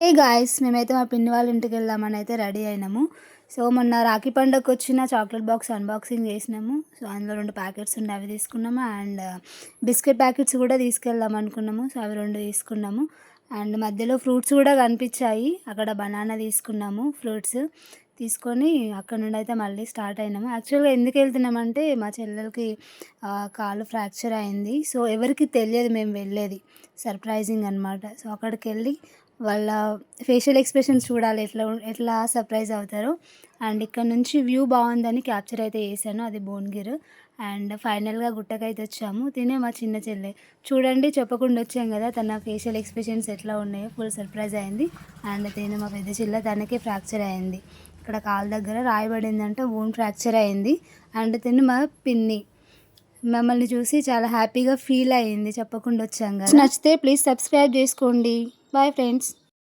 ఏ guys మేమైతే మా పిన్ని వాళ్ళ ఇంటికి వెళ్దామని అయితే రెడీ అయినాము. సో మొన్న రాఖీ పండగకి వచ్చిన చాక్లెట్ బాక్స్ అన్బాక్సింగ్ చేసినాము. సో అందులో 2 ప్యాకెట్స్ ఉండే అవి తీసుకున్నాము. అండ్ బిస్కెట్ ప్యాకెట్స్ కూడా తీసుకెళ్దాం అనుకున్నాము. సో అవి 2 తీసుకున్నాము. అండ్ మధ్యలో ఫ్రూట్స్ కూడా కనిపించాయి. అక్కడ బనానా తీసుకున్నాము. ఫ్రూట్స్ తీసుకొని అక్కడ నుండి అయితే మళ్ళీ స్టార్ట్ అయినాము. యాక్చువల్గా ఎందుకు వెళ్తున్నామంటే మా చెల్లెలకి కాలు ఫ్రాక్చర్ అయింది. సో ఎవరికి తెలియదు మేము వెళ్ళేది, సర్ప్రైజింగ్ అనమాట. సో అక్కడికి వెళ్ళి వాళ్ళ ఫేషియల్ ఎక్స్ప్రెషన్స్ చూడాలి, ఎట్లా సర్ప్రైజ్ అవుతారో. అండ్ ఇక్కడ నుంచి వ్యూ బాగుందని క్యాప్చర్ అయితే చేశాను, అది భువనగిరి. అండ్ ఫైనల్గా గుట్టకైతే వచ్చాము. తినే మా చిన్న చెల్లె చూడండి, చెప్పకుండా వచ్చాం కదా, తన ఫేషియల్ ఎక్స్ప్రెషన్స్ ఎట్లా ఉన్నాయో ఫుల్ సర్ప్రైజ్ అయింది. అండ్ తినే మా పెద్ద చెల్లె, తనకే ఫ్రాక్చర్ అయింది, ఇక్కడ కాలు దగ్గర రాయబడిందంటే బోన్ ఫ్రాక్చర్ అయింది. అండ్ తిని మా పిన్ని మమ్మల్ని చూసి చాలా హ్యాపీగా ఫీల్ అయ్యింది, చెప్పకుండా వచ్చాం కదా. నచ్చితే ప్లీజ్ సబ్స్క్రైబ్ చేసుకోండి. Bye friends.